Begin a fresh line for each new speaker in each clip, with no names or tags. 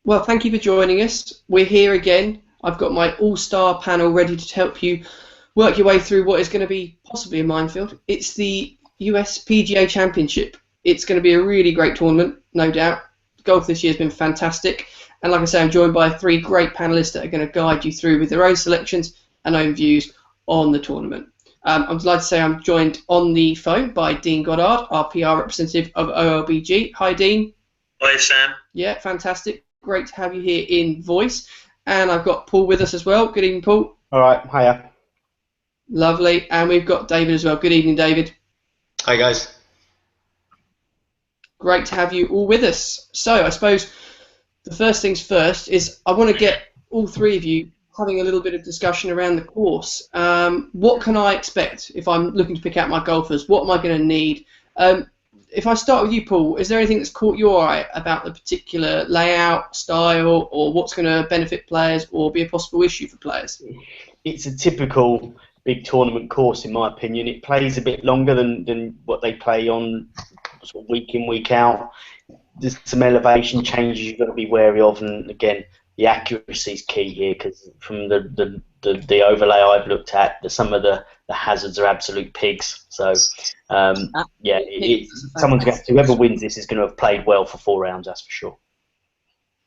Well, thank you for joining us. We're here again. I've got my all-star panel ready to help you work your way through what is going to be possibly a minefield. It's the US PGA Championship. It's going to be a really great tournament, no doubt. Golf this year has been fantastic. And like I say, I'm joined by 3 great panellists that are going to guide you through with their own selections and own views on the tournament. I'm delighted to say I'm joined on the phone by Dean Goddard, our PR representative of OLBG. Hi, Dean.
Hi, Sam.
Yeah, fantastic. Great to have you here in voice. And I've got Paul with us as well. Good evening, Paul.
All right, hiya.
Lovely. And we've got David as well. Good evening, David.
Hi, guys.
Great to have you all with us. So I suppose the first things first is I want to get all 3 of you having a little bit of discussion around the course. What can I expect if I'm looking to pick out my golfers? What am I going to need? If I start with you, Paul, is there anything that's caught your eye about the particular layout, style, or what's going to benefit players or be a possible issue for players?
It's a typical big tournament course, in my opinion. It plays a bit longer than what they play on sort of week in, week out. There's some elevation changes you've got to be wary of, and again, the accuracy is key here, because from the overlay I've looked at, some of the hazards are absolute pigs. So yeah, someone's going to, whoever wins this is going to have played well for 4 rounds, that's for sure.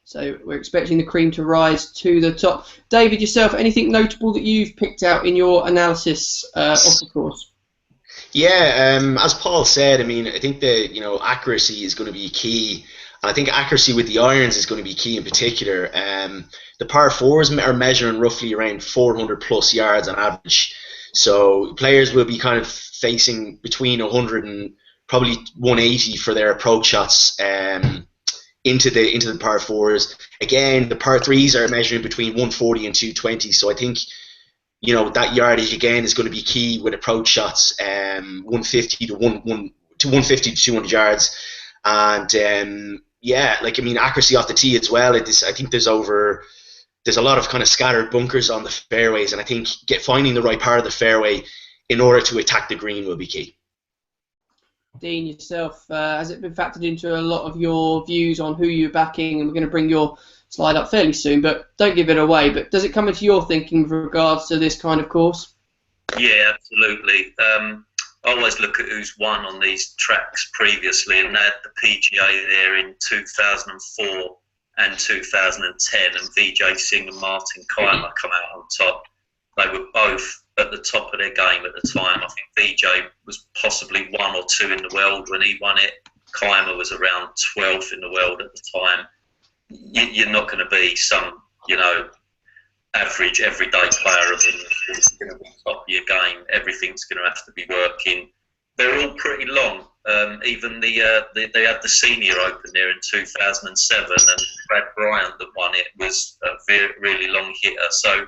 So we're expecting the cream to rise to the top. David, yourself, anything notable that you've picked out in your analysis of the course?
Yeah, as Paul said, I mean, I think the accuracy is going to be key. And I think accuracy with the irons is going to be key in particular. The par 4s are measuring roughly around 400 plus yards on average. So players will be kind of facing between 100 and probably 180 for their approach shots into the par 4s. Again, the par 3s are measuring between 140 and 220. So I think that yardage again is going to be key with approach shots, 150 to 150 to 200 yards, and yeah, like I mean, accuracy off the tee as well. I think there's a lot of kind of scattered bunkers on the fairways, and I think finding the right part of the fairway in order to attack the green will be key.
Dean, yourself, has it been factored into a lot of your views on who you're backing? And we're going to bring your slide up fairly soon, but don't give it away. But does it come into your thinking with regards to this kind of course?
Yeah, absolutely. I always look at who's won on these tracks previously, and they had the PGA there in 2004 and 2010, and Vijay Singh and Martin Kaymer come out on top. They were both at the top of their game at the time. I think Vijay was possibly 1 or 2 in the world when he won it. Kaymer was around 12th in the world at the time. You're not going to be some, average everyday player who's going to be top of your game. Everything's going to have to be working. They're all pretty long. Even they had the Senior Open there in 2007, and Brad Bryant that won it was a really long hitter. So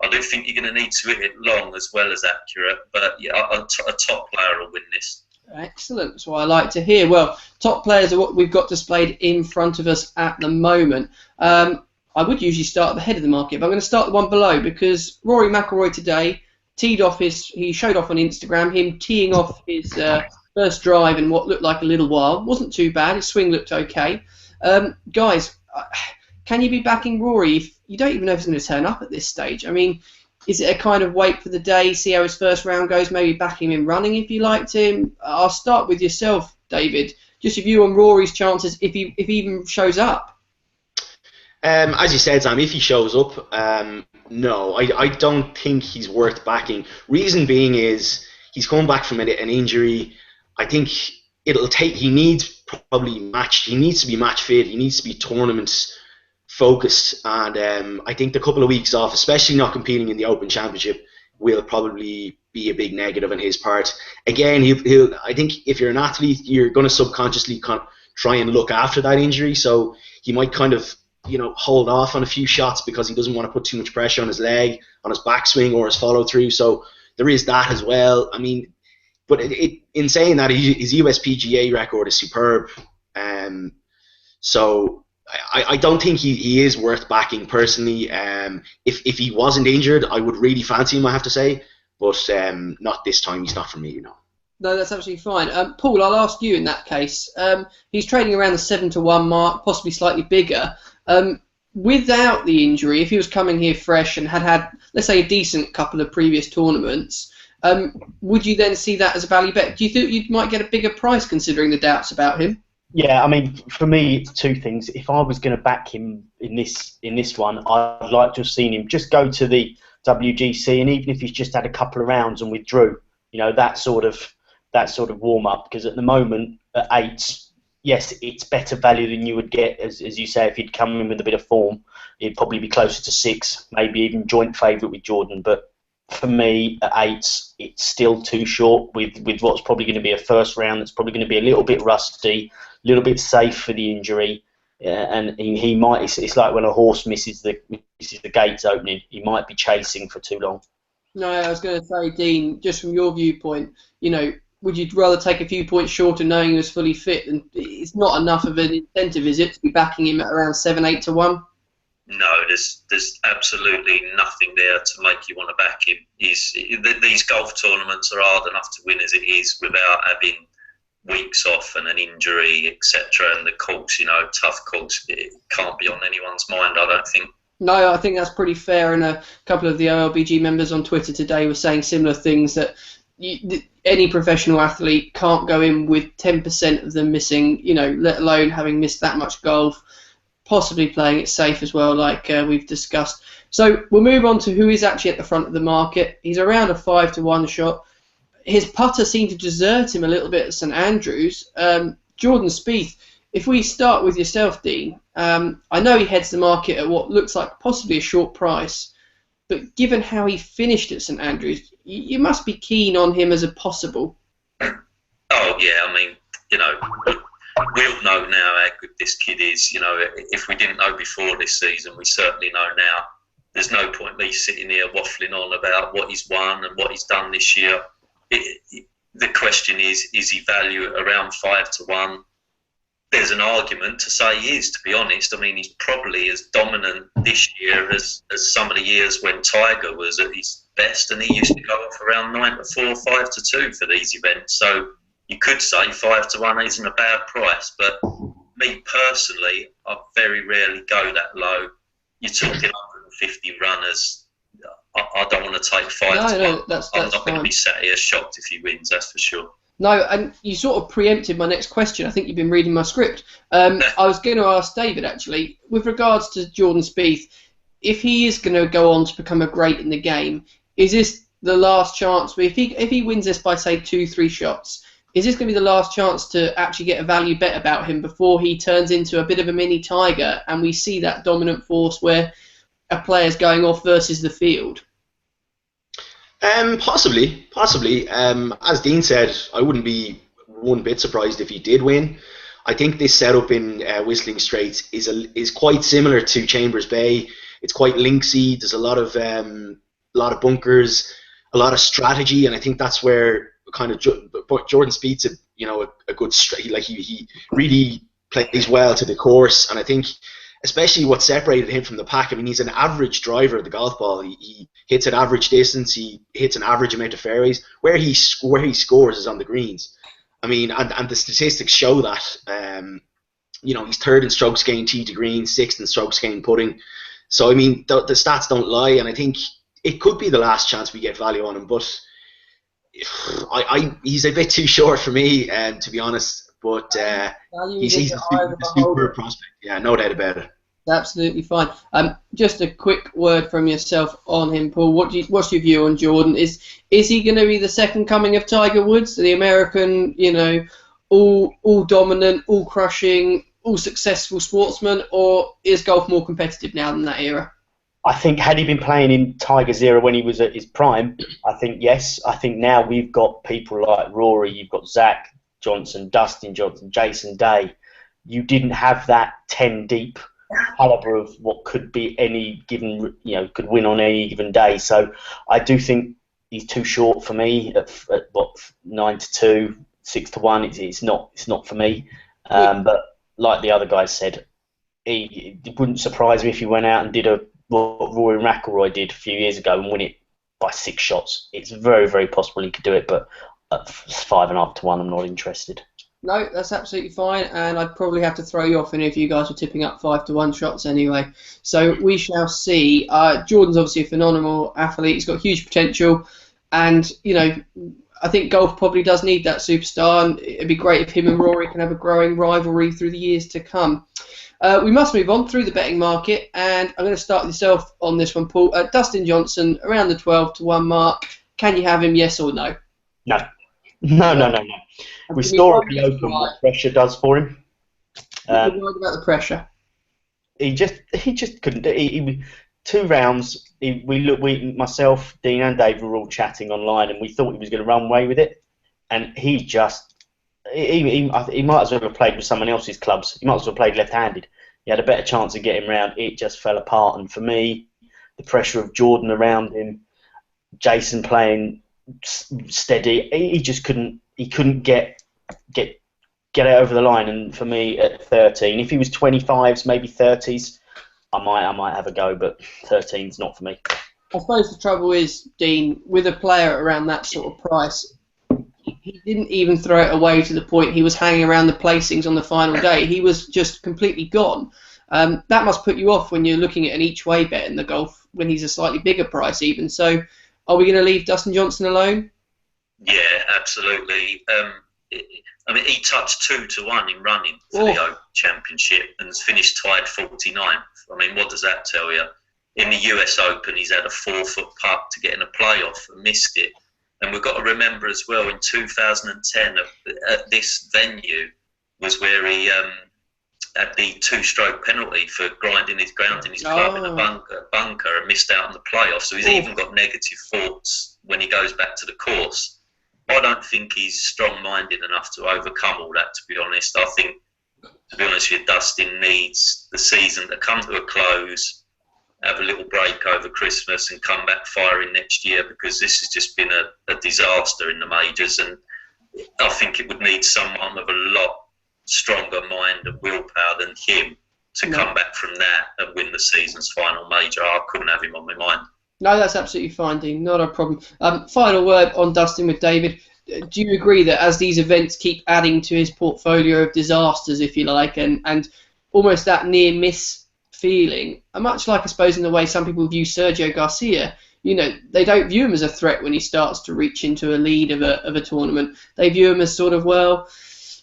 I do think you're going to need to hit it long as well as accurate. But yeah, a top player will win this.
Excellent. That's what I like to hear. Well, top players are what we've got displayed in front of us at the moment. I would usually start at the head of the market, but I'm going to start the one below, because Rory McIlroy today he showed off on Instagram him teeing off his first drive in what looked like a little while. Wasn't too bad. His swing looked okay. Guys, can you be backing Rory if you don't even know if he's going to turn up at this stage? I mean, is it a kind of wait for the day, see how his first round goes, maybe back him in running if you liked him? I'll start with yourself, David. Just a view on Rory's chances if he even shows up.
As you said, Sam, if he shows up, no, I don't think he's worth backing. Reason being is he's coming back from an injury. I think he needs to be match fit. He needs to be tournament focused, and I think the couple of weeks off, especially not competing in the Open Championship, will probably be a big negative on his part. Again, I think if you're an athlete, you're going to subconsciously kind of try and look after that injury, so he might kind of hold off on a few shots because he doesn't want to put too much pressure on his leg, on his backswing or his follow through. So there is that as well. I mean, but in saying that, his US PGA record is superb. So I don't think he is worth backing personally. If he wasn't injured, I would really fancy him, I have to say. But not this time. He's not for me,
No, that's absolutely fine. Paul, I'll ask you in that case. He's trading around the 7-to-1 mark, possibly slightly bigger. without the injury, if he was coming here fresh and had, let's say, a decent couple of previous tournaments, would you then see that as a value bet? Do you think you might get a bigger price considering the doubts about him?
Yeah, I mean, for me, it's two things. If I was going to back him in this one, I'd like to have seen him just go to the WGC, and even if he's just had a couple of rounds and withdrew, that sort of warm up. Because at the moment, at 8, yes, it's better value than you would get, as you say, if he'd come in with a bit of form. He'd probably be closer to 6, maybe even joint favourite with Jordan. But for me, at 8, it's still too short with what's probably going to be a first round that's probably going to be a little bit rusty, a little bit safe for the injury. And he might. It's like when a horse misses the gates opening. He might be chasing for too long.
No, I was going to say, Dean, just from your viewpoint, would you rather take a few points shorter knowing he was fully fit? And it's not enough of an incentive, is it, to be backing him at around 7-8 to 1?
No, there's absolutely nothing there to make you want to back him. These golf tournaments are hard enough to win as it is without having weeks off and an injury, etc. And the course, tough course, it can't be on anyone's mind, I don't think.
No, I think that's pretty fair. And a couple of the OLBG members on Twitter today were saying similar things, that any professional athlete can't go in with 10% of them missing, let alone having missed that much golf, possibly playing it safe as well, like we've discussed. So we'll move on to who is actually at the front of the market. He's around a 5 to 1 shot. His putter seemed to desert him a little bit at St Andrews. Jordan Spieth, if we start with yourself, Dean, I know he heads the market at what looks like possibly a short price, but given how he finished at St Andrews, you must be keen on him as a possible.
Oh, yeah, I mean, we'll know now how good this kid is. If we didn't know before this season, we certainly know now. There's no point me sitting here waffling on about what he's won and what he's done this year. The question is he valued around 5 to 1? There's an argument to say he is, to be honest. I mean, he's probably as dominant this year as some of the years when Tiger was at his best, and he used to go off around 9 to 4, 5 to 2 for these events. So you could say 5 to 1 isn't a bad price, but me personally, I very rarely go that low. You're talking 150 runners. I don't want to take 5 to 1.
That's
I'm not going to
fine.
be sat here shocked if he wins, that's for sure.
No, and you sort of preempted my next question. I think you've been reading my script. I was going to ask David, actually, with regards to Jordan Spieth, if he is going to go on to become a great in the game, is this the last chance? If he wins this by, say, 2-3 shots, is this going to be the last chance to actually get a value bet about him before he turns into a bit of a mini Tiger and we see that dominant force where a player's going off versus the field?
Possibly. As Dean said, I wouldn't be one bit surprised if he did win. I think this setup in Whistling Straits is quite similar to Chambers Bay. It's quite linksy. There's a lot of bunkers, a lot of strategy, and I think that's where kind of Jordan Spieth's a good he really plays well to the course, and I think especially what separated him from the pack. I mean, he's an average driver of the golf ball. He hits an average distance. He hits an average amount of fairways. Where he scores is on the greens. I mean, and the statistics show that. He's 3rd in strokes gained tee to green, 6th in strokes gained putting. So I mean, the stats don't lie, and I think it could be the last chance we get value on him. But he's a bit too short for me, to be honest. But he's a super prospect. Yeah, no doubt about it.
Absolutely fine. Just a quick word from yourself on him, Paul. What's your view on Jordan? Is he going to be the second coming of Tiger Woods, the American, all dominant, all crushing, all successful sportsman, or is golf more competitive now than that era?
I think had he been playing in Tiger's era when he was at his prime, I think yes. I think now we've got people like Rory, you've got Zach Johnson, Dustin Johnson, Jason Day. You didn't have that 10 deep caliber of what could be any given, could win on any given day. So I do think he's too short for me at what, 9 to 2, 6 to 1. It's not for me. But like the other guys said, it wouldn't surprise me if he went out and did what Rory McIlroy did a few years ago and win it by 6 shots. It's very, very possible he could do it, but at 5.5 to 1, I'm not interested.
No, that's absolutely fine, and I'd probably have to throw you off in if you guys were tipping up 5-1 shots anyway. So we shall see. Jordan's obviously a phenomenal athlete. He's got huge potential, and I think golf probably does need that superstar, and it'd be great if him and Rory can have a growing rivalry through the years to come. We must move on through the betting market, and I'm going to start with yourself on this one, Paul. Dustin Johnson, around the 12-1 mark. Can you have him, yes or no?
No. No. We saw at the Open what pressure does for him.
You're worried about the pressure.
He just couldn't do it. He 2 rounds. Myself, Dean, and Dave were all chatting online, and we thought he was going to run away with it. And he might as well have played with someone else's clubs. He might as well have played left-handed. He had a better chance of getting round. It just fell apart. And for me, the pressure of Jordan around him, Jason playing steady, he just couldn't. He couldn't get it over the line. And for me, at 13, if he was 25s, maybe 30s, I might have a go. But 13's not for me.
I suppose the trouble is, Dean, with a player around that sort of price, he didn't even throw it away to the point he was hanging around the placings on the final day. He was just completely gone. That must put you off when you're looking at an each-way bet in the golf when he's a slightly bigger price even. So are we going to leave Dustin Johnson alone?
Yeah, absolutely. I mean, he touched 2-1 in running for the Open Championship and has finished tied 49th. I mean, what does that tell you? In the US Open, he's had a 4-foot putt to get in a playoff and missed it. And we've got to remember as well, in 2010, at this venue was where he had the 2-stroke penalty for grounding his club in the bunker and missed out on the playoff. So he's even got negative thoughts when he goes back to the course. I don't think he's strong-minded enough to overcome all that, to be honest. I think, to be honest with you, Dustin needs the season to come to a close, have a little break over Christmas and come back firing next year, because this has just been a disaster in the majors, and I think it would need someone with a lot stronger mind and willpower than him to come back from that and win the season's final major. I couldn't have him on my mind.
No, that's absolutely fine, Dean. Not a problem. Final word on Dustin with David. Do you agree that as these events keep adding to his portfolio of disasters, if you like, and almost that near-miss feeling, much like I suppose in the way some people view Sergio Garcia, they don't view him as a threat when he starts to reach into a lead of a tournament. They view him as sort of,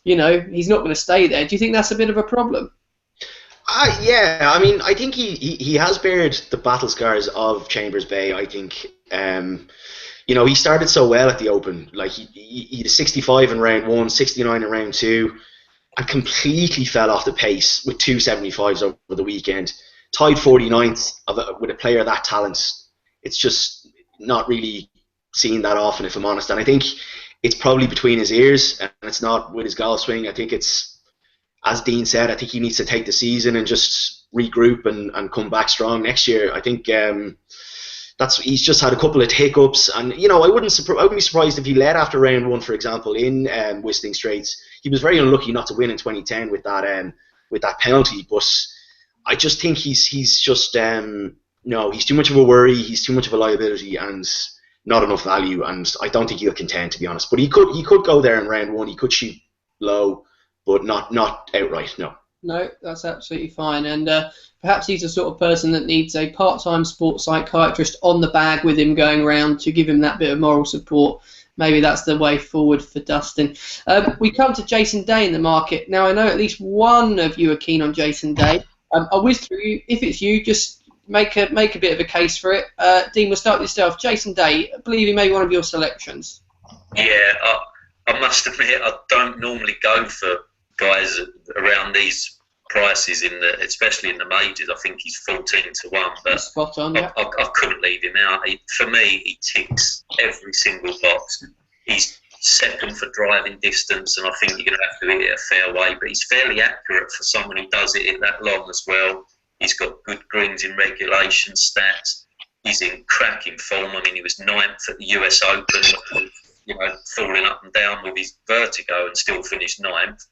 he's not going to stay there. Do you think that's a bit of a problem?
Yeah, I mean, I think he has bared the battle scars of Chambers Bay. I think, he started so well at the Open. Like he had a 65 in round 1, 69 in round 2, and completely fell off the pace with 2 75s over the weekend. Tied 49th with a player of that talent. It's just not really seen that often, if I'm honest. And I think it's probably between his ears, and it's not with his golf swing. I think it's, as Dean said, I think he needs to take the season and just regroup and come back strong next year. I think he's just had a couple of hiccups, and I wouldn't be surprised if he led after round 1, for example, in Whistling Straits. He was very unlucky not to win in 2010 with that penalty, but I just think he's just he's too much of a worry, he's too much of a liability, and not enough value, and I don't think he'll contend, to be honest. But he could go there in round 1, he could shoot low, but not outright, no.
No, that's absolutely fine. And perhaps he's the sort of person that needs a part-time sports psychiatrist on the bag with him going around to give him that bit of moral support. Maybe that's the way forward for Dustin. We come to Jason Day in the market. Now, I know at least one of you are keen on Jason Day. I'll whiz through you. If it's you, just make a bit of a case for it. Dean, we'll start with yourself. Jason Day, I believe he made one of your selections.
Yeah, I must admit, I don't normally go for guys around these prices especially in the majors. I think he's 14-1, but
spot on, yeah.
I couldn't leave him out. For me, he ticks every single box. He's second for driving distance, and I think you're going to have to hit it a fair way, but he's fairly accurate for someone who does it that long as well. He's got good greens in regulation stats. He's in cracking form. I mean, he was 9th at the US Open, falling up and down with his vertigo, and still finished 9th.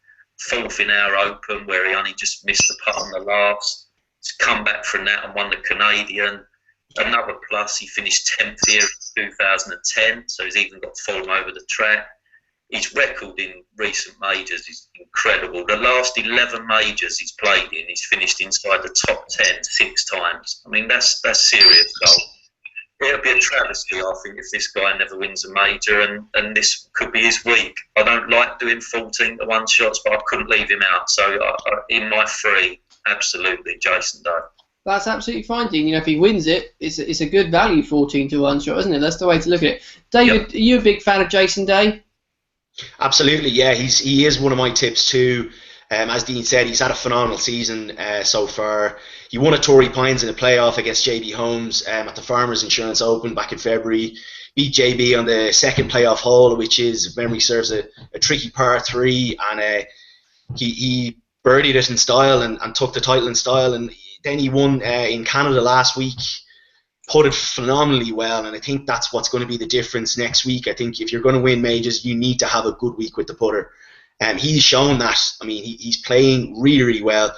4th in our Open, where he only just missed the putt on the last. He's come back from that and won the Canadian. Another plus, he finished 10th here in 2010, so he's even got form over the track. his record in recent majors is incredible. The last 11 majors he's played in, he's finished inside the top 10 6 times. I mean, that's serious golf. It'll be a travesty, I think, if this guy never wins a major, and this could be his week. I don't like doing 14 to 1 shots, but I couldn't leave him out. So in my 3, absolutely, Jason Day.
That's absolutely fine, Dean. You know, if he wins it, it's a good value 14 to 1 shot, isn't it? That's the way to look at it. David, Are you a big fan of Jason Day?
Absolutely, yeah. He is one of my tips too. As Dean said, he's had a phenomenal season so far. He won at Torrey Pines in a playoff against JB Holmes at the Farmers Insurance Open back in February. Beat JB on the second playoff hole, which is, if memory serves, a tricky par 3, and he birdied it in style and took the title in style. And then he won in Canada last week, putted phenomenally well, and I think that's what's going to be the difference next week. I think if you're going to win majors, you need to have a good week with the putter. He's shown that. I mean, he's playing really, really well.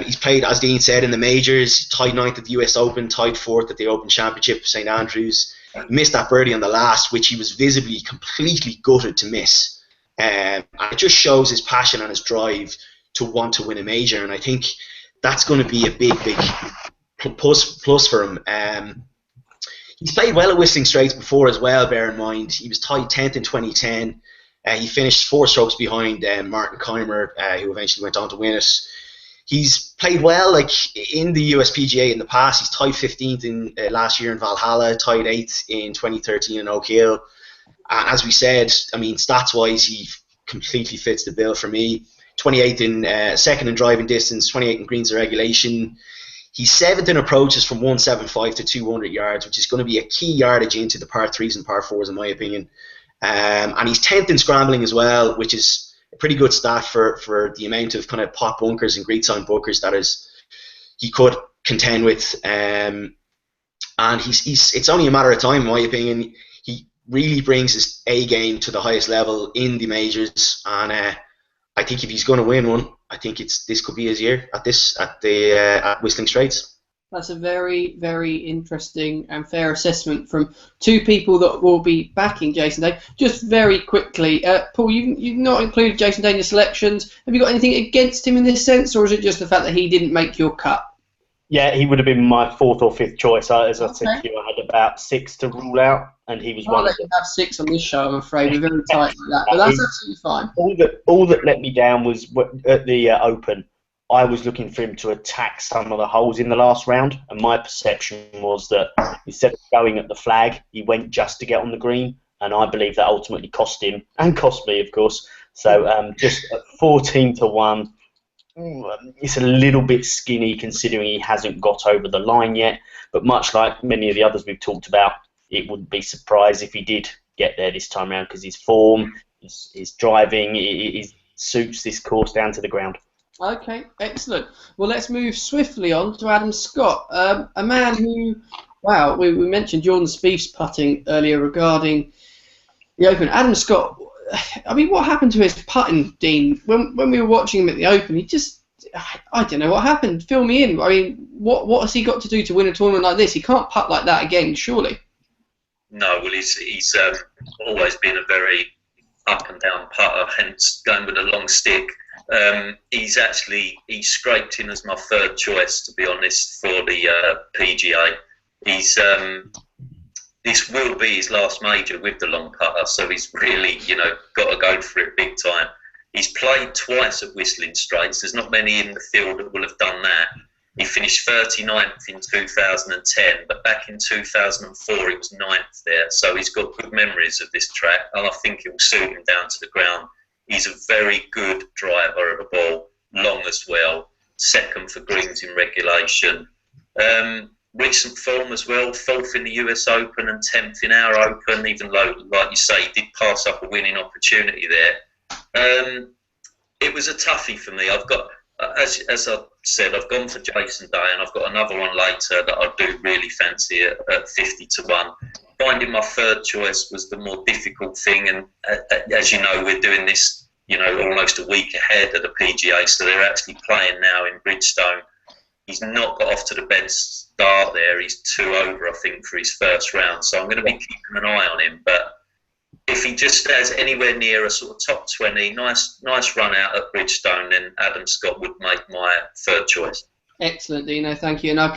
He's played, as Dean said, in the majors, tied 9th at the US Open, tied 4th at the Open Championship, St Andrews. He missed that birdie on the last, which he was visibly completely gutted to miss. And it just shows his passion and his drive to want to win a major, and I think that's going to be a big plus for him. He's played well at Whistling Straits before as well, bear in mind. He was tied 10th in 2010. He finished 4 strokes behind Martin Keimer, who eventually went on to win it. He's played well, like in the US PGA in the past. He's tied 15th in last year in Valhalla, tied 8th in 2013 in Oak Hill. And as we said, I mean, stats-wise, he completely fits the bill for me. 28th in second in driving distance, 28th in greens and regulation. He's 7th in approaches from 175 to 200 yards, which is going to be a key yardage into the par 3s and par 4s in my opinion. And he's 10th in scrambling as well, which is a pretty good stat for the amount of kind of pot bunkers and great sign bunkers that he could contend with. And it's only a matter of time, in my opinion. He really brings his A game to the highest level in the majors, and I think if he's going to win one, I think this could be his year at Whistling Straits.
That's a very, very interesting and fair assessment from 2 people that will be backing Jason Day. Just very quickly, Paul, you've not included Jason Day in your selections. Have you got anything against him in this sense, or is it just the fact that he didn't make your cut?
Yeah, he would have been my 4th or 5th choice. As I said to you, I had about 6 to rule out, and he was one of them.
Have 6 on this show, I'm afraid. We're very tight like that, but that's absolutely fine.
All that let me down was at the Open. I was looking for him to attack some of the holes in the last round, and my perception was that instead of going at the flag, he went just to get on the green, and I believe that ultimately cost him, and cost me, of course. So just at 14 to 1, it's a little bit skinny considering he hasn't got over the line yet, but much like many of the others we've talked about, it wouldn't be surprised if he did get there this time around, because his form, his driving, it suits this course down to the ground.
Okay, excellent. Well, let's move swiftly on to Adam Scott, a man who, wow, we mentioned Jordan Spieth's putting earlier regarding the Open. Adam Scott, I mean, what happened to his putting, Dean? When we were watching him at the Open, he just, I don't know what happened. Fill me in. I mean, what has he got to do to win a tournament like this? He can't putt like that again, surely.
No, well, he's always been a very up and down putter, hence going with a long stick. He scraped in as my 3rd choice, to be honest, for the PGA. This will be his last major with the long putter, so he's really, got to go for it big time. He's played twice at Whistling Straits. There's not many in the field that will have done that. He finished 39th in 2010, but back in 2004 he was 9th there, so he's got good memories of this track, and I think it will suit him down to the ground. He's a very good driver of the ball, long as well, 2nd for greens in regulation. Recent form as well, 4th in the US Open and 10th in our Open, even though, like you say, he did pass up a winning opportunity there. It was a toughie for me. I've got, as I said, I've gone for Jason Day, and I've got another one later that I do really fancy at 50 to 1. Finding my 3rd choice was the more difficult thing, and as you know, we're doing this, almost a week ahead of the PGA, so they're actually playing now in Bridgestone. He's not got off to the best start there. He's 2 over, I think, for his first round, so I'm going to be keeping an eye on him. But if he just stays anywhere near a sort of top 20, nice run out at Bridgestone, then Adam Scott would make my third choice.
Excellent, Dino. Thank you. And I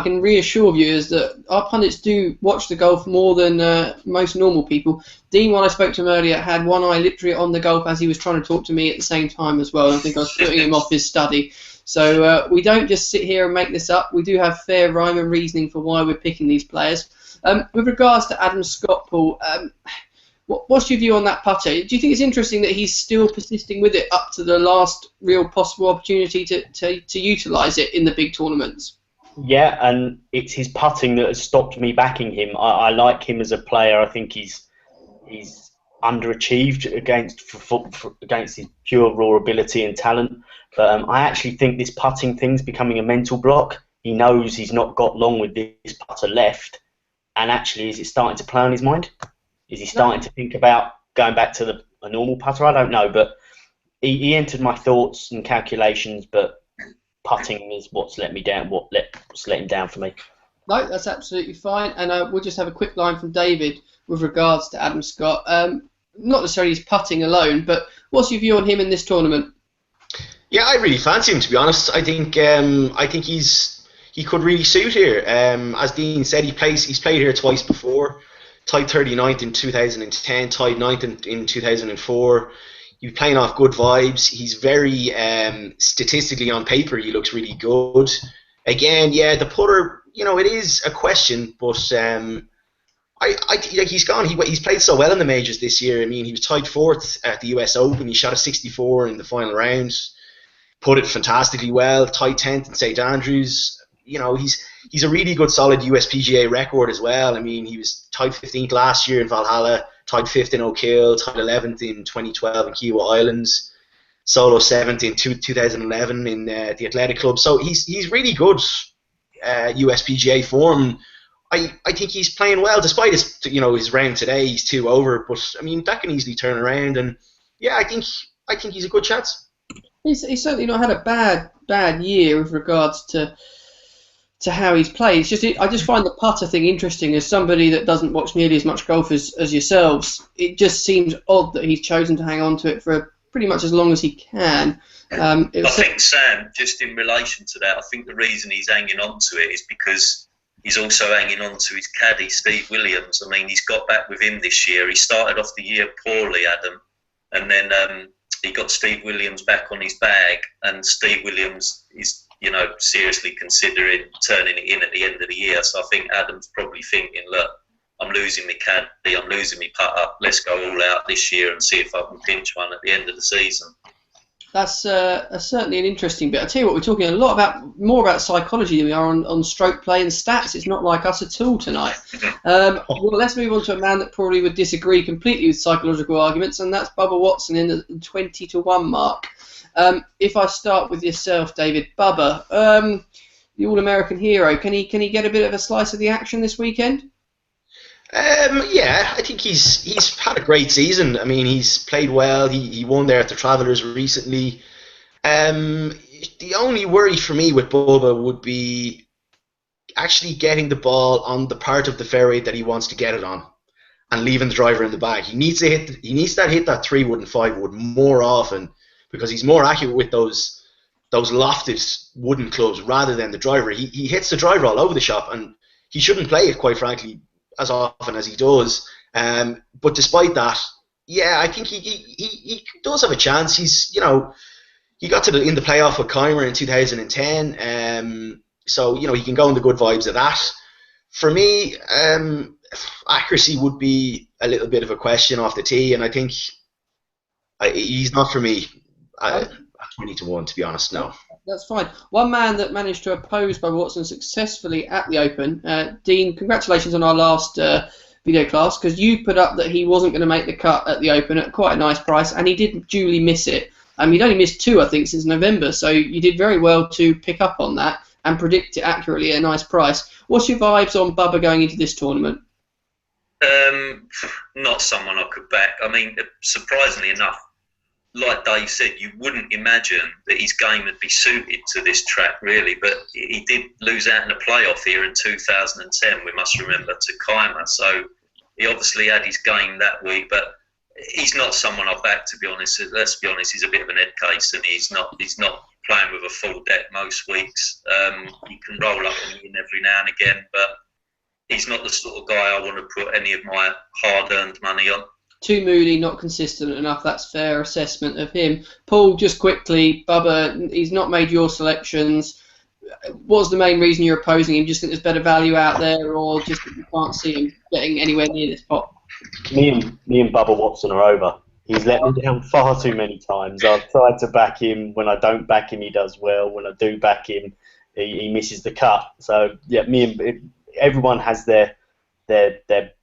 can reassure viewers that our pundits do watch the golf more than most normal people. Dean, when I spoke to him earlier, had one eye literally on the golf as he was trying to talk to me at the same time as well. And I think I was putting him off his study. So we don't just sit here and make this up. We do have fair rhyme and reasoning for why we're picking these players. With regards to Adam Scott, Paul, what's your view on that putter? Do you think it's interesting that he's still persisting with it up to the last real possible opportunity to utilise it in the big tournaments?
Yeah, and it's his putting that has stopped me backing him. I like him as a player. I think he's underachieved against his pure raw ability and talent. But I actually think this putting thing's becoming a mental block. He knows he's not got long with this putter left, and actually, is it starting to play on his mind? Is he starting to think about going back to a normal putter? I don't know, but he entered my thoughts and calculations, but putting is what's let me down. What's let him down for me.
No, that's absolutely fine. And we'll just have a quick line from David with regards to Adam Scott. Not necessarily his putting alone, but what's your view on him in this tournament?
Yeah, I really fancy him, to be honest. I think he could really suit here. As Dean said, he's played here twice before. Tied 39th in 2010, tied 9th in 2004. He's playing off good vibes. He's very statistically on paper. He looks really good. Again, yeah, the putter, it is a question, but he's played so well in the majors this year. I mean, he was tied 4th at the US Open. He shot a 64 in the final round. Put it fantastically well. Tied 10th in St Andrews. He's a really good, solid US PGA record as well. I mean, he was tied 15th last year in Valhalla, tied 5th in Oak Hill, tied 11th in 2012 in Kiawah Islands, solo 7th in 2011 in the Athletic Club. So he's really good US PGA form. I think he's playing well, despite his round today. He's 2 over, but I mean that can easily turn around. And yeah, I think he's a good chance.
He's certainly not had a bad year with regards to how he's played. I just find the putter thing interesting. As somebody that doesn't watch nearly as much golf as yourselves, it just seems odd that he's chosen to hang on to it for pretty much as long as he can.
I think, Sam, just in relation to that, I think the reason he's hanging on to it is because he's also hanging on to his caddy, Steve Williams. I mean, he's got back with him this year. He started off the year poorly, Adam, and then he got Steve Williams back on his bag, and Steve Williams is seriously considering turning it in at the end of the year. So I think Adam's probably thinking, look, I'm losing my caddy, I'm losing my putter, let's go all out this year and see if I can pinch one at the end of the season.
That's certainly an interesting bit. I tell you what, we're talking more about psychology than we are on stroke play and stats. It's not like us at all tonight. Well, let's move on to a man that probably would disagree completely with psychological arguments, and that's Bubba Watson in the 20-1 mark. If I start with yourself, David, Bubba, the All-American hero, can he get a bit of a slice of the action this weekend?
Yeah, I think he's had a great season. I mean, he's played well. He won there at the Travelers recently. The only worry for me with Bubba would be actually getting the ball on the part of the fairway that he wants to get it on, and leaving the driver in the bag. He needs to hit that 3-wood and 5-wood more often, because he's more accurate with those lofted wooden clubs rather than the driver. He hits the driver all over the shop, and he shouldn't play it, quite frankly, as often as he does. But despite that, yeah, I think he does have a chance. He got in the playoff with Keimer in 2010, so he can go in the good vibes of that. For me, accuracy would be a little bit of a question off the tee, and I think he's not for me. 20-1, to be honest, no.
That's fine. One man that managed to oppose Bubba Watson successfully at the Open, Dean, congratulations on our last video class, because you put up that he wasn't going to make the cut at the Open at quite a nice price, and he did duly miss it. He'd only missed 2, I think, since November, so you did very well to pick up on that and predict it accurately at a nice price. What's your vibes on Bubba going into this tournament?
Not someone I could back. I mean, surprisingly enough, like Dave said, you wouldn't imagine that his game would be suited to this track, really. But he did lose out in the playoff here in 2010, we must remember, to Keimer. So he obviously had his game that week, but he's not someone I back, to be honest. Let's be honest, he's a bit of an head case, and he's not playing with a full deck most weeks. He can roll up and win every now and again, but he's not the sort of guy I want to put any of my hard-earned money on.
Too moody, not consistent enough. That's fair assessment of him. Paul, just quickly, Bubba, he's not made your selections. What's the main reason you're opposing him? Just think there's better value out there, or just that you can't see him getting anywhere near this pot?
Me and Bubba Watson are over. He's let me down far too many times. I've tried to back him. When I don't back him, he does well. When I do back him, he misses the cut. So yeah, everyone has their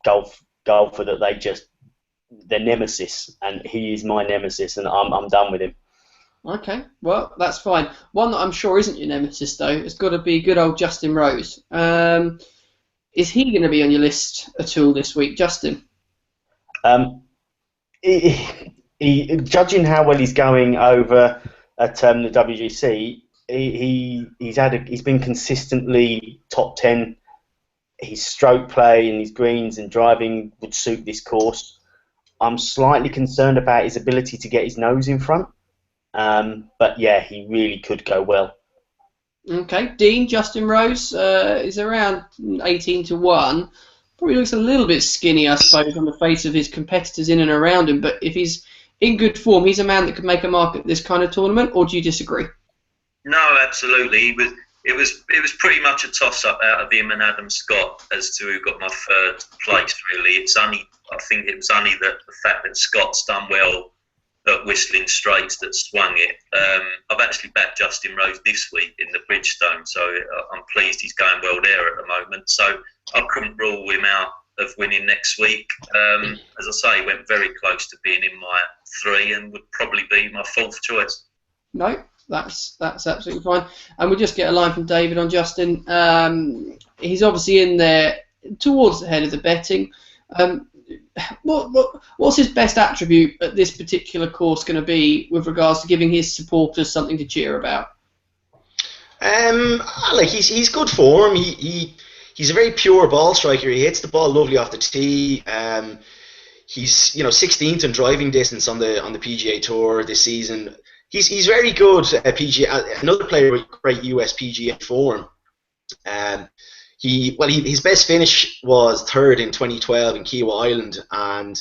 golfer that their nemesis, and he is my nemesis, and I'm done with him.
Okay, well, that's fine. One that I'm sure isn't your nemesis, though, it's got to be good old Justin Rose. Is he going to be on your list at all this week, Justin?
Judging how well he's going over at the WGC, he's been consistently top 10. His stroke play and his greens and driving would suit this course. I'm slightly concerned about his ability to get his nose in front. But yeah, he really could go well.
Okay, Dean, Justin Rose is around 18-1. Probably looks a little bit skinny, I suppose, on the face of his competitors in and around him. But if he's in good form, he's a man that could make a mark at this kind of tournament. Or do you disagree?
No, absolutely. It was pretty much a toss-up out of him and Adam Scott as to who got my third place. Really, I think it was only the fact that Scott's done well at Whistling Straits that swung it. I've actually backed Justin Rose this week in the Bridgestone, so I'm pleased he's going well there at the moment. So I couldn't rule him out of winning next week. As I say, he went very close to being in my 3 and would probably be my 4th choice.
No, that's absolutely fine. And we'll just get a line from David on Justin. He's obviously in there towards the head of the betting. What's his best attribute at this particular course going to be with regards to giving his supporters something to cheer about?
He's good form. He's a very pure ball striker. He hits the ball lovely off the tee. He's 16th in driving distance on the PGA Tour this season. He's very good at PGA. Another player with great US PGA form. His best finish was 3rd in 2012 in Kiawah Island, and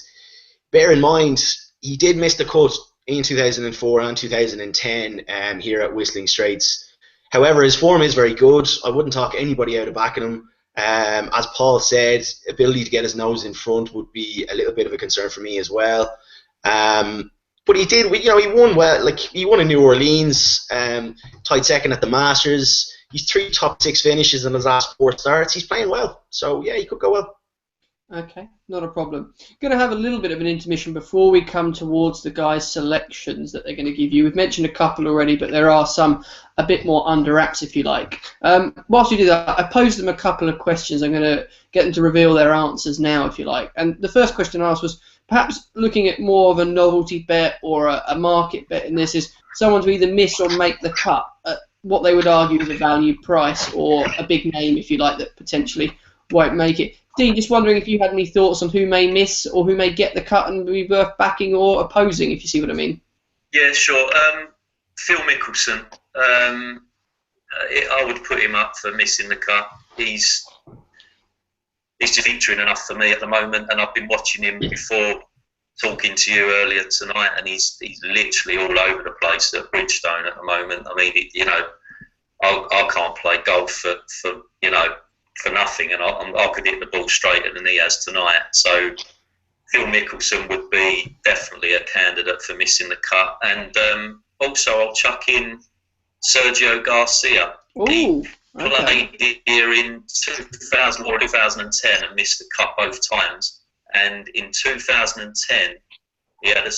bear in mind he did miss the cut in 2004 and 2010 here at Whistling Straits. However, his form is very good. I wouldn't talk anybody out of backing him. As Paul said, ability to get his nose in front would be a little bit of a concern for me as well. But he did, he won well. Like, he won in New Orleans, tied 2nd at the Masters. He's 3 top 6 finishes in his last 4 starts. He's playing well, so yeah, he could go well.
Okay, not a problem. Going to have a little bit of an intermission before we come towards the guys' selections that they're going to give you. We've mentioned a couple already, but there are some a bit more under wraps, if you like. Whilst you do that, I posed them a couple of questions. I'm going to get them to reveal their answers now, if you like. And the first question I asked was, perhaps looking at more of a novelty bet or a market bet in this, is someone to either miss or make the cut at what they would argue is a value price, or a big name, if you like, that potentially won't make it. Dean, just wondering if you had any thoughts on who may miss or who may get the cut and be worth backing or opposing, if you see what I mean.
Yeah, sure. Phil Mickelson, I would put him up for missing the cut. He's just featuring enough for me at the moment, and I've been watching him before talking to you earlier tonight, and he's literally all over the place at Bridgestone at the moment. I mean, I can't play golf for nothing, and I could hit the ball straighter than he has tonight. So Phil Mickelson would be definitely a candidate for missing the cut. And also I'll chuck in Sergio Garcia.
Ooh,
he played here in 2000 or 2010 and missed the cut both times. And in 2010, he had a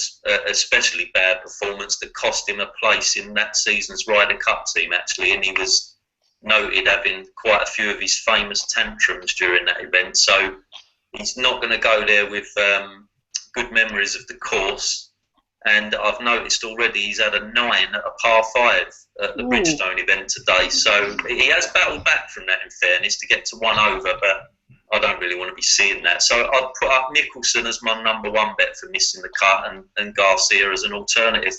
especially bad performance that cost him a place in that season's Ryder Cup team, actually, and he was noted having quite a few of his famous tantrums during that event. So he's not going to go there with good memories of the course. And I've noticed already he's had a 9 at a par 5 at the Bridgestone event today. So he has battled back from that, in fairness, to get to 1 over, but I don't really want to be seeing that. So I'd put up Nicholson as my number 1 bet for missing the cut, and Garcia as an alternative.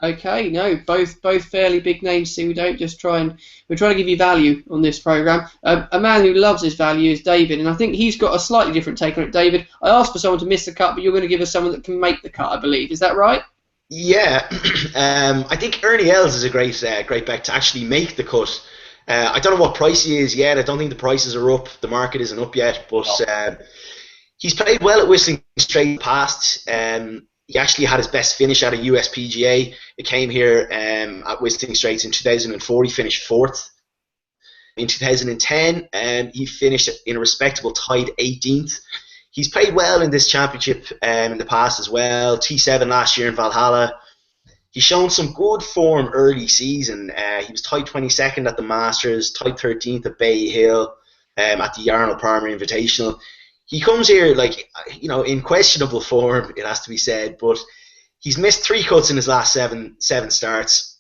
Okay, no, both fairly big names. See, we're trying to give you value on this program. A man who loves his value is David, and I think he's got a slightly different take on it. David, I asked for someone to miss the cut, but you're going to give us someone that can make the cut, I believe. Is that right?
Yeah, I think Ernie Els is a great bet to actually make the cut. I don't know what price he is yet. I don't think the prices are up. The market isn't up yet, but he's played well at Whistling Straits past. He actually had his best finish at a US PGA. It came here at Whistling Straits in 2004. He finished 4th. In 2010, he finished in a respectable tied 18th. He's played well in this championship in the past as well. T7 last year in Valhalla. He's shown some good form early season. He was tied 22nd at the Masters, tied 13th at Bay Hill, at the Arnold Palmer Invitational. He comes here, like, you know, in questionable form, it has to be said, but he's missed 3 cuts in his last seven starts.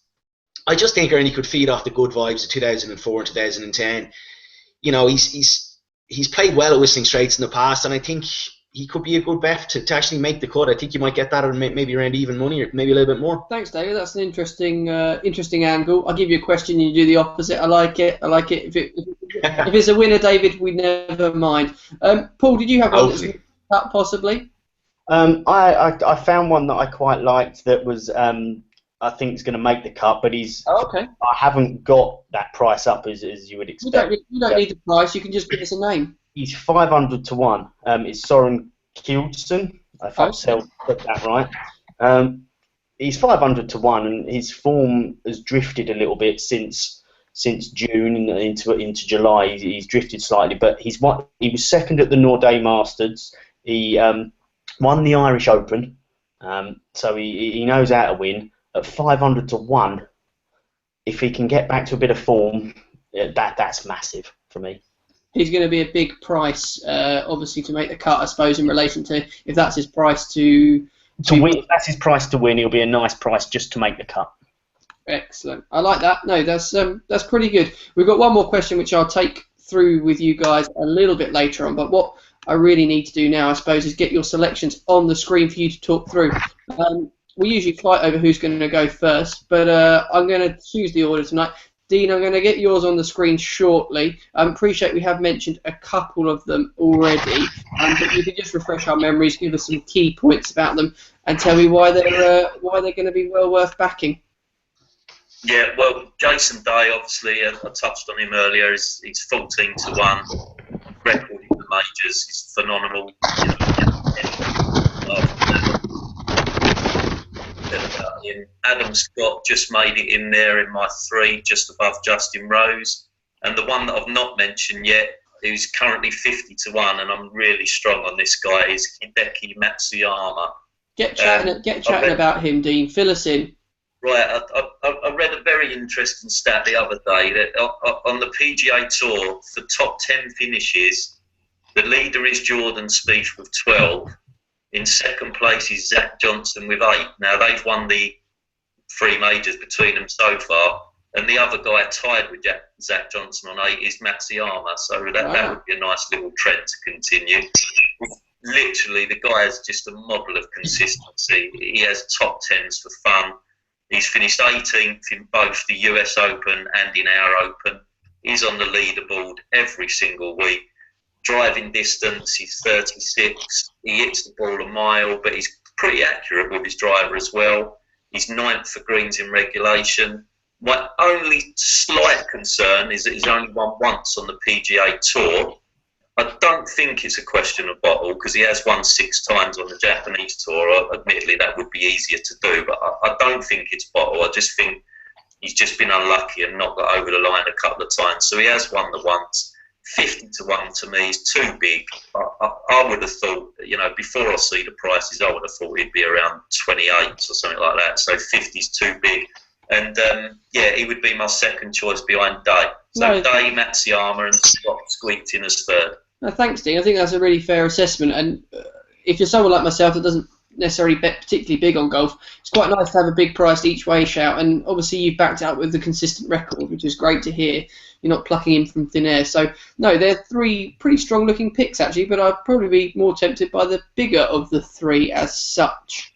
I just think Ernie could feed off the good vibes of 2004 and 2010. You know, he's played well at Whistling Straits in the past, and I think he could be a good bet to actually make the cut. I think you might get that at maybe around even money, or maybe a little bit more.
Thanks, David. That's an interesting angle. I'll give you a question and you do the opposite. I like it. If it's a winner, David, we never mind. Paul, did you have one that's cut possibly?
I found one that I quite liked that was I think is going to make the cut, but I haven't got that price up as you would expect.
You don't need the price. You can just give us a name.
He's 500 to 1. It's Soren Kjeldsen, if I've put that right. He's 500 to 1, and his form has drifted a little bit since June into July. He's drifted slightly, but he was second at the Nordea Masters. He won the Irish Open, so he knows how to win. At 500 to 1, if he can get back to a bit of form, that's massive for me.
He's going to be a big price, obviously, to make the cut, I suppose, in relation to if that's his price to
win. If that's his price to win, it'll be a nice price just to make the cut.
Excellent. I like that. No, that's pretty good. We've got one more question, which I'll take through with you guys a little bit later on. But what I really need to do now, I suppose, is get your selections on the screen for you to talk through. We usually fight over who's going to go first, but I'm going to choose the order tonight. Dean, I'm going to get yours on the screen shortly. I appreciate we have mentioned a couple of them already, but you could just refresh our memories, give us some key points about them, and tell me why they're going to be well worth backing.
Yeah, well, Jason Day, obviously, I touched on him earlier. He's 14 to 1. Record in the majors is phenomenal. Adam Scott just made it in there in my 3, just above Justin Rose. And the one that I've not mentioned yet, who's currently 50 to 1, and I'm really strong on this guy, is Hideki Matsuyama.
Get chatting about him, Dean. Fill us in.
Right, I read a very interesting stat the other day that on the PGA Tour, for top 10 finishes, the leader is Jordan Spieth with 12. In second place is Zach Johnson with 8. Now, they've won the 3 majors between them so far, and the other guy tied with Zach Johnson on 8 is Matsuyama, so that would be a nice little trend to continue. Literally, the guy is just a model of consistency. He has top 10s for fun. He's finished 18th in both the US Open and in our Open. He's on the leaderboard every single week. Driving distance, he's 36. He hits the ball a mile, but he's pretty accurate with his driver as well. He's 9th for greens in regulation. My only slight concern is that he's only won once on the PGA Tour. I don't think it's a question of bottle, because he has won 6 times on the Japanese Tour. Admittedly, that would be easier to do, but I don't think it's bottle. I just think he's just been unlucky and not got over the line a couple of times. So he has won the once. 50 to 1 to me is too big. I would have thought, before I see the prices, I would have thought he'd be around 28 or something like that. So 50 is too big. And he would be my second choice behind Day. So Day, Matsuyama, and Scott squeaked in as third.
No, thanks, Dean. I think that's a really fair assessment. And if you're someone like myself that doesn't necessarily bet particularly big on golf, it's quite nice to have a big priced each way shout, and obviously you've backed out with the consistent record, which is great to hear. You're not plucking him from thin air. So, no, they're three pretty strong looking picks, actually, but I'd probably be more tempted by the bigger of the three as such.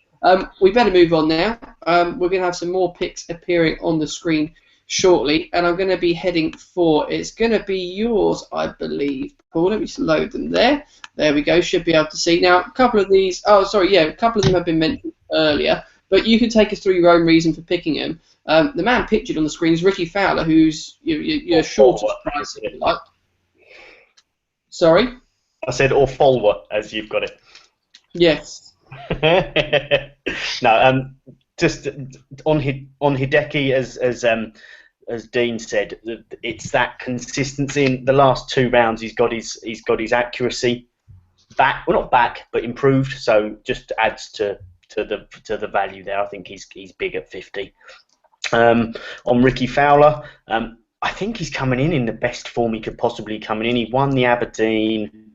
We better move on now. We're going to have some more picks appearing on the screen shortly, and I'm going to be heading for, it's going to be yours, I believe, Paul. Let me just load them there. There we go, should be able to see. Now, a couple of these, a couple of them have been mentioned earlier, but you can take us through your own reason for picking them. The man pictured on the screen is Ricky Fowler, who's your shortest price, if you like. Sorry?
I said or forward, as you've got it.
Yes.
No, just on Hideki, as Dean said, it's that consistency. In the last 2 rounds, he's got his accuracy back, well, not back, but improved. So just adds to the value there. I think he's big at 50. On Ricky Fowler, I think he's coming in the best form he could possibly come in. He won the Aberdeen.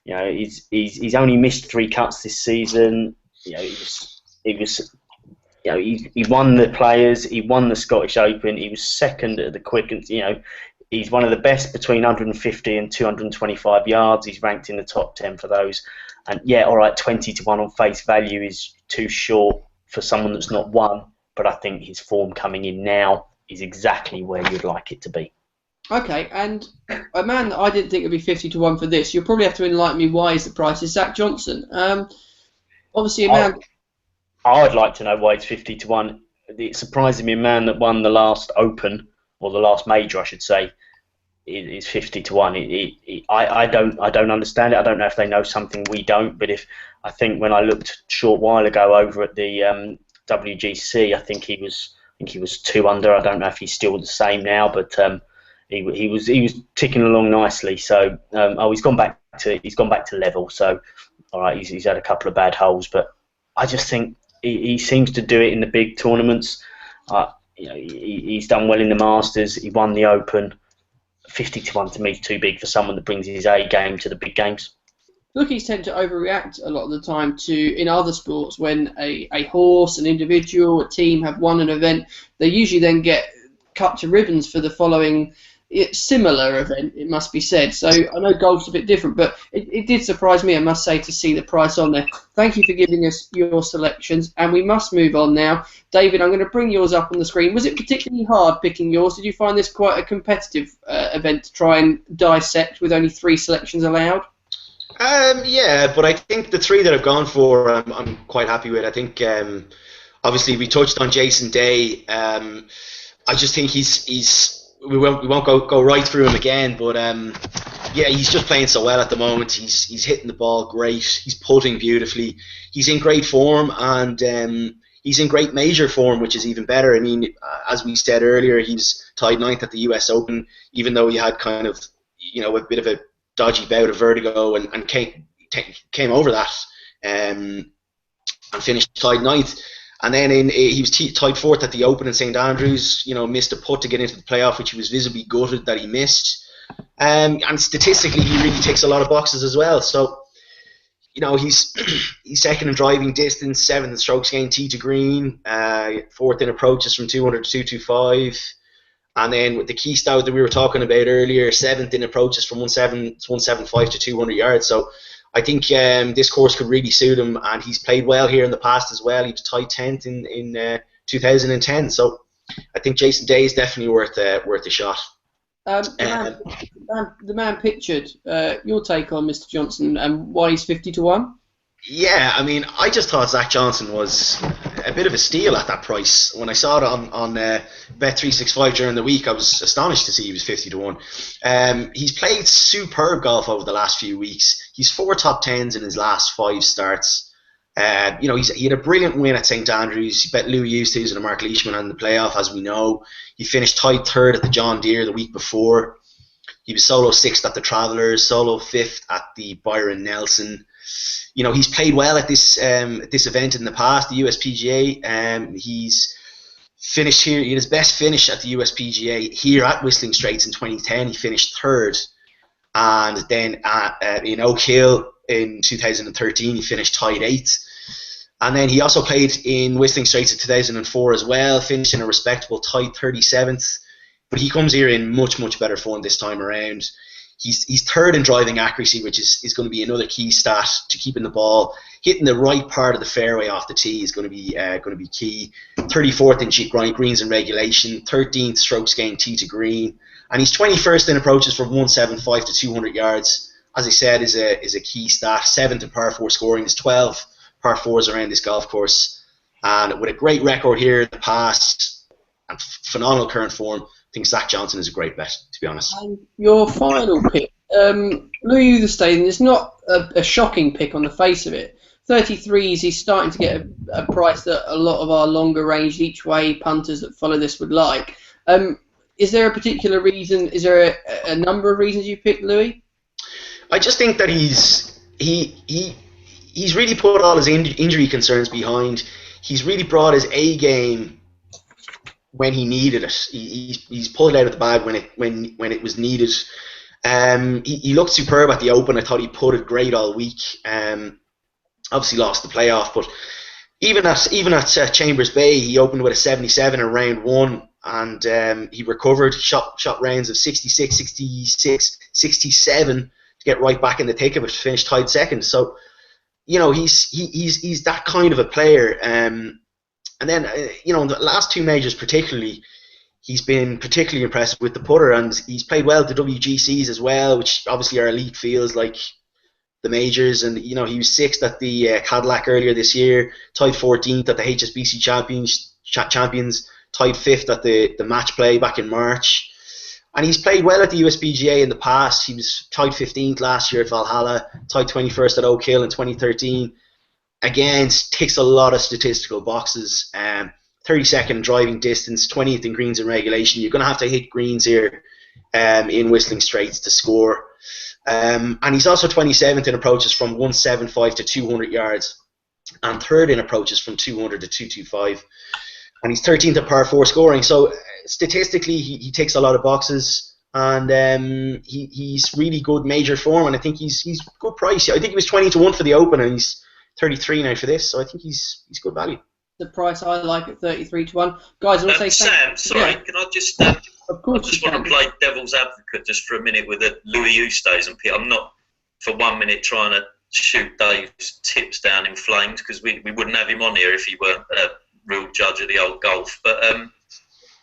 You know, he's only missed 3 cuts this season. You know, he won the Players. He won the Scottish Open. He was second at the Quickens. You know, he's one of the best between 150 and 225 yards. He's ranked in the top 10 for those. And yeah, all right, 20-1 on face value is too short for someone that's not won. But I think his form coming in now is exactly where you'd like it to be. Okay,
and a man that I didn't think would be 50-1 for this, you'll probably have to enlighten me why is the price, is Zach Johnson. Obviously a man...
I'd like to know why it's 50-1. It surprises me a man that won the last Open, or the last major, I should say, is 50-1. I don't understand it. I don't know if they know something we don't, but I think when I looked a short while ago over at the WGC, I think he was 2 under. I don't know if he's still the same now, but he was ticking along nicely. So he's gone back to level. So all right, he's had a couple of bad holes, but I just think he seems to do it in the big tournaments. You know, he's done well in the Masters. He won the Open. 50-1 to me is too big for someone that brings his A game to the big games.
Bookies tend to overreact a lot of the time to, in other sports, when a horse, an individual, a team have won an event, they usually then get cut to ribbons for the following similar event, it must be said. So I know golf's a bit different, but it did surprise me, I must say, to see the price on there. Thank you for giving us your selections, and we must move on now. David, I'm going to bring yours up on the screen. Was it particularly hard picking yours? Did you find this quite a competitive event to try and dissect with only 3 selections allowed?
Yeah, but I think the 3 that I've gone for, I'm quite happy with. I think obviously we touched on Jason Day. I just think we won't go right through him again, but yeah, he's just playing so well at the moment. He's hitting the ball great. He's putting beautifully. He's in great form, and he's in great major form, which is even better. I mean, as we said earlier, he's tied 9th at the US Open, even though he had kind of, you know, a bit of a dodgy bout of vertigo and came over that and finished tied 9th. And then he was tied 4th at the Open in St Andrews. You know, missed a putt to get into the playoff, which he was visibly gutted that he missed. And statistically, he really ticks a lot of boxes as well. So, you know, he's second in driving distance, 7th in strokes gained tee to green, 4th in approaches from 200 to 225. And then with the key stout that we were talking about earlier, 7th in approaches from 175 to 200 yards. So I think this course could really suit him, and he's played well here in the past as well. He was tied 10th in 2010. So I think Jason Day is definitely worth a shot.
The man pictured, your take on Mr. Johnson and why he's 50-1?
Yeah, I mean, I just thought Zach Johnson was a bit of a steal at that price. When I saw it on Bet365 during the week, I was astonished to see he was 50-1. He's played superb golf over the last few weeks. He's 4 top 10s in his last 5 starts. You know, he had a brilliant win at St Andrews. He bet Louis Eustace and Mark Leishman in the playoff, as we know. He finished tied 3rd at the John Deere the week before. He was solo 6th at the Travellers, solo 5th at the Byron Nelson. You know, he's played well at this event in the past, the US PGA. He's finished here. He had his best finish at the US PGA here at Whistling Straits in 2010. He finished 3rd, and then in Oak Hill in 2013 he finished tied 8th. And then he also played in Whistling Straits in 2004 as well, finishing a respectable tight 37th. But he comes here in much, much better form this time around. He's third in driving accuracy, which is going to be another key stat to keeping the ball. Hitting the right part of the fairway off the tee is going to be key. 34th in greens and regulation, 13th strokes gained tee to green, and he's 21st in approaches from 175 to 200 yards. As I said, is a key stat. 7th in par 4 scoring. There's 12 par 4s around this golf course, and with a great record here in the past and phenomenal current form, I think Zach Johnson is a great bet, to be honest.
And your final pick, Louis Oosthuizen, is not a shocking pick on the face of it. 33s, he's starting to get a price that a lot of our longer range each way punters that follow this would like. Is there a particular reason? Is there a number of reasons you picked Louis?
I just think that he's really put all his injury concerns behind. He's really brought his A game when he needed it. He's pulled it out of the bag when it was needed. He looked superb at the Open. I thought he putted great all week. Obviously lost the playoff, but even at Chambers Bay, he opened with a 77 in round 1, and he recovered. Shot rounds of 66, 66, 67 to get right back in the thick of it. Finished tied second. So, you know, he's that kind of a player. And then, you know, in the last 2 majors particularly, he's been particularly impressive with the putter, and he's played well at the WGCs as well, which obviously are elite fields like the majors. And, you know, he was 6th at the Cadillac earlier this year, tied 14th at the HSBC Champions, tied 5th at the match play back in March. And he's played well at the US PGA in the past. He was tied 15th last year at Valhalla, tied 21st at Oak Hill in 2013. Again, ticks a lot of statistical boxes. 32nd driving distance, 20th in greens and regulation. You're going to have to hit greens here in Whistling Straits to score. And he's also 27th in approaches from 175 to 200 yards, and 3rd in approaches from 200 to 225. And he's 13th at par 4 scoring. So statistically, he ticks a lot of boxes, and he's really good major form. And I think he's good price. I think he was 20 to 1 for the Open, and he's 33 now for this. So I think he's good value.
The price I like at 33 to 1. Guys, I want to say
Sam, sorry, yeah. Can I just?
Of course,
I just want to play devil's advocate just for a minute with a Louis Oosthuizen pick. I'm not for 1 minute trying to shoot Dave's tips down in flames, because we wouldn't have him on here if he weren't a real judge of the old golf. But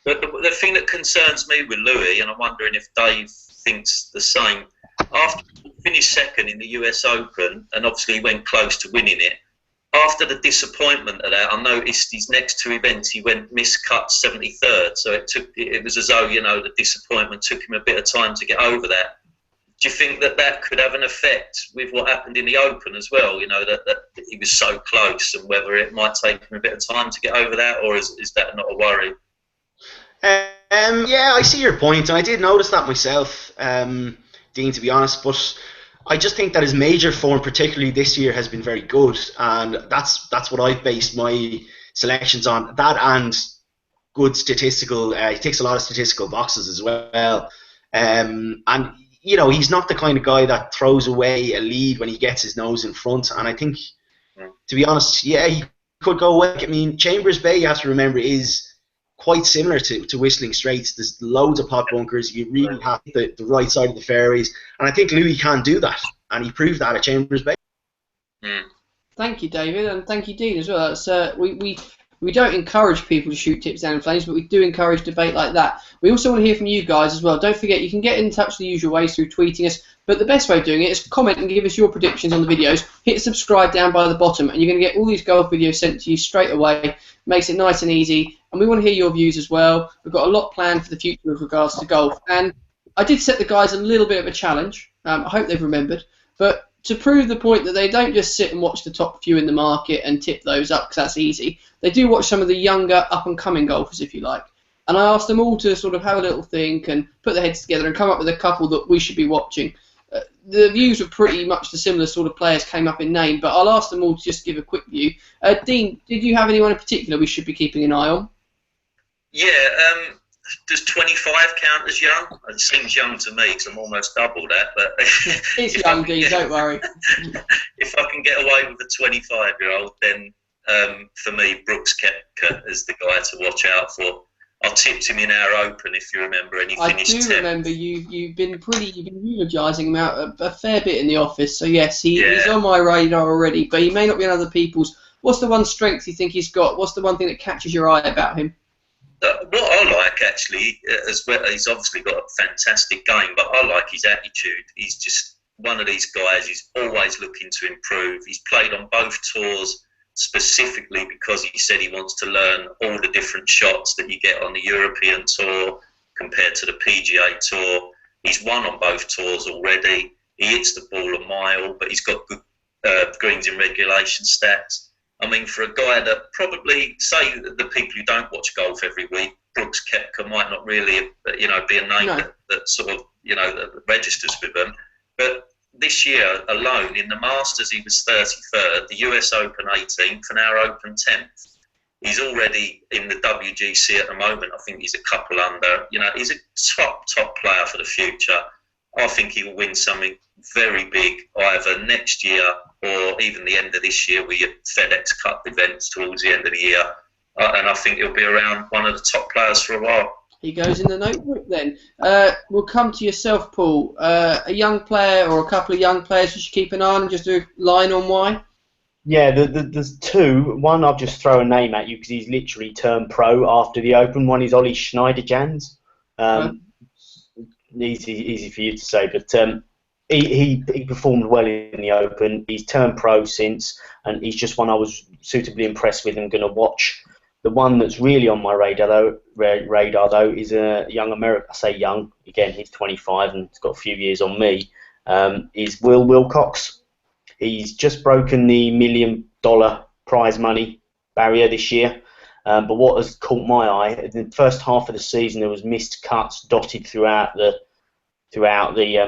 the thing that concerns me with Louis, and I'm wondering if Dave thinks the same, after he finished 2nd in the US Open and obviously went close to winning it, after the disappointment of that, I noticed his next 2 events he went miscut 73rd. So it was as though, you know, the disappointment took him a bit of time to get over that. Do you think that could have an effect with what happened in the Open as well? You know, that he was so close, and whether it might take him a bit of time to get over that, or is that not a worry?
Yeah, I see your point, and I did notice that myself, Dean, to be honest. But I just think that his major form, particularly this year, has been very good, and that's what I've based my selections on. That and good statistical. He ticks a lot of statistical boxes as well, and you know, he's not the kind of guy that throws away a lead when he gets his nose in front. And I think, to be honest, yeah, he could go away. I mean, Chambers Bay, you have to remember, is quite similar to Whistling Straits. There's loads of pot bunkers. You really have the right side of the fairways, and I think Louis can do that, and he proved that at Chambers Bay.
Thank you, David, and thank you, Dean, as well. That's, we don't encourage people to shoot tips down in flames, but we do encourage debate like that. We also want to hear from you guys as well. Don't forget, you can get in touch the usual ways through tweeting us, but the best way of doing it is comment and give us your predictions on the videos. Hit subscribe down by the bottom, and you're going to get all these golf videos sent to you straight away. Makes it nice and easy, and we want to hear your views as well. We've got a lot planned for the future with regards to golf, and I did set the guys a little bit of a challenge. I hope they've remembered, but to prove the point that they don't just sit and watch the top few in the market and tip those up, because that's easy. They do watch some of the younger, up-and-coming golfers, if you like. And I asked them all to sort of have a little think and put their heads together and come up with a couple that we should be watching. The views were pretty much the similar sort of players came up in name, but I'll ask them all to just give a quick view. Dean, did you have anyone in particular we should be keeping an eye on?
Yeah, does 25 count as young? It seems young to me, because I'm almost double that. But
it's young, Dean, don't worry.
If I can get away with a 25-year-old, then for me, Brooks Koepka is the guy to watch out for. I tipped him in our Open, if you remember, and he finished 10th.
I do remember you've been eulogising him out a fair bit in the office. So yes, he's on my radar already, but he may not be on other people's. What's the one strength you think he's got? What's the one thing that catches your eye about him?
What I like, actually, as well, he's obviously got a fantastic game, but I like his attitude. He's just one of these guys. He's always looking to improve. He's played on both tours, specifically because he said he wants to learn all the different shots that you get on the European Tour compared to the PGA Tour. He's won on both tours already. He hits the ball a mile, but he's got good greens in regulation stats. I mean, for a guy that probably, say, the people who don't watch golf every week, Brooks Koepka might not really, be a name that sort of, that registers with them. But this year alone, in the Masters, he was 33rd, the US Open 18th, and our Open 10th. He's already in the WGC at the moment. I think he's a couple under. He's a top player for the future. I think he will win something very big either next year or even the end of this year with your FedEx Cup events towards the end of the year. And I think he'll be around one of the top players for a while.
He goes in the notebook then. We'll come to yourself, Paul. A young player or a couple of young players you should keep an eye on and just do a line on why?
Yeah, there's two. One, I'll just throw a name at you because he's literally turned pro after the Open. One is Ollie Schneider-Jans. Easy for you to say, but he performed well in the Open. He's turned pro since, and he's just one I was suitably impressed with and going to watch. The one that's really on my radar though is a young American. I say young again. He's 25 and he's got a few years on me. Is Will Wilcox. He's just broken the $1 million prize money barrier this year. But what has caught my eye, in the first half of the season there was missed cuts dotted throughout the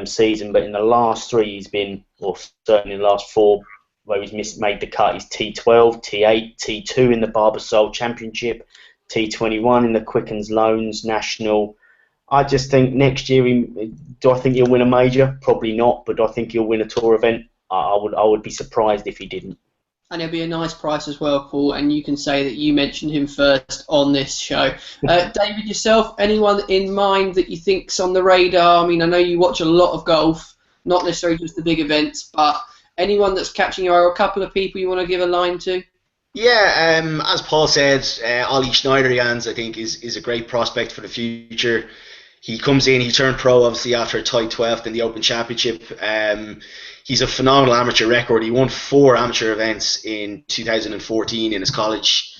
season, but in the last three he's been, or certainly in the last four where he's made the cut, he's T12, T8, T2 in the Barbasol Championship, T21 in the Quickens Loans National. I just think next year, do I think he'll win a major? Probably not, but do I think he'll win a tour event? I would be surprised if he didn't.
And it'll be a nice price as well, Paul, and you can say that you mentioned him first on this show. David, yourself, anyone in mind that you think's on the radar? I mean, I know you watch a lot of golf, not necessarily just the big events, but anyone that's catching your eye, or a couple of people you want to give a line to?
Yeah, as Paul said, Ollie Schneider-Jans, I think, is a great prospect for the future. He comes in, he turned pro obviously after a tight 12th in the Open Championship. He's a phenomenal amateur record. He won 4 amateur events in 2014 in his college.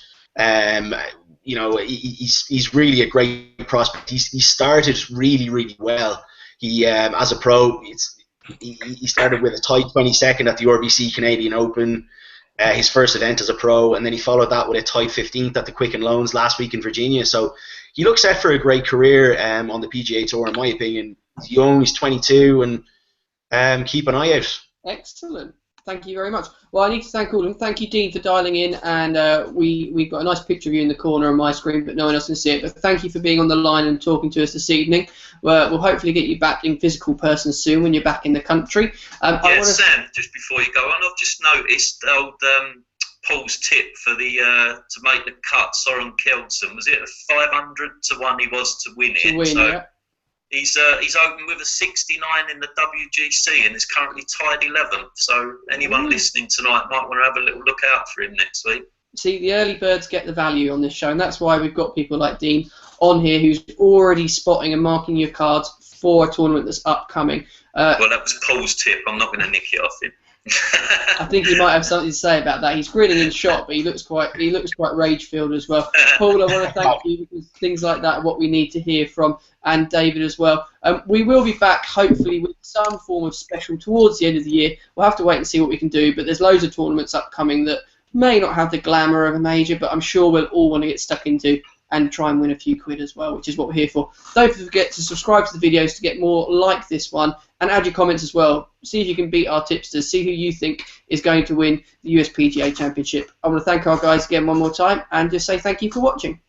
He's really a great prospect. He started really well. He as a pro, he started with a tight 22nd at the RBC Canadian Open, his first event as a pro, and then he followed that with a tight 15th at the Quicken Loans last week in Virginia. So he looks set for a great career on the PGA Tour, in my opinion. He's young, he's 22, and keep an eye out.
Excellent. Thank you very much. Well, I need to thank all of them. Thank you, Dean, for dialing in, and we've got a nice picture of you in the corner on my screen, but no one else can see it. But thank you for being on the line and talking to us this evening. We'll hopefully get you back in physical person soon when you're back in the country.
Sam, just before you go on, I've just noticed old Paul's tip for the to make the cut, Soren Kjeldsen, was it a 500 to 1 he was to win it?
Yeah.
He's open with a 69 in the WGC and is currently tied 11th. So anyone listening tonight might want to have a little look out for him next week.
See, the early birds get the value on this show, and that's why we've got people like Dean on here who's already spotting and marking your cards for a tournament that's upcoming.
Well, that was Paul's tip. I'm not going to nick it off him.
I think he might have something to say about that. He's grinning in shot, but he looks quite rage-filled as well. Paul, I want to thank you, because things like that are what we need to hear from, and David as well. We will be back hopefully with some form of special towards the end of the year. We'll have to wait and see what we can do, but there's loads of tournaments upcoming that may not have the glamour of a major, but I'm sure we'll all want to get stuck into and try and win a few quid as well, which is what we're here for. Don't forget to subscribe to the videos to get more like this one, and add your comments as well. See if you can beat our tipsters. See who you think is going to win the US PGA Championship. I want to thank our guys again one more time and just say thank you for watching.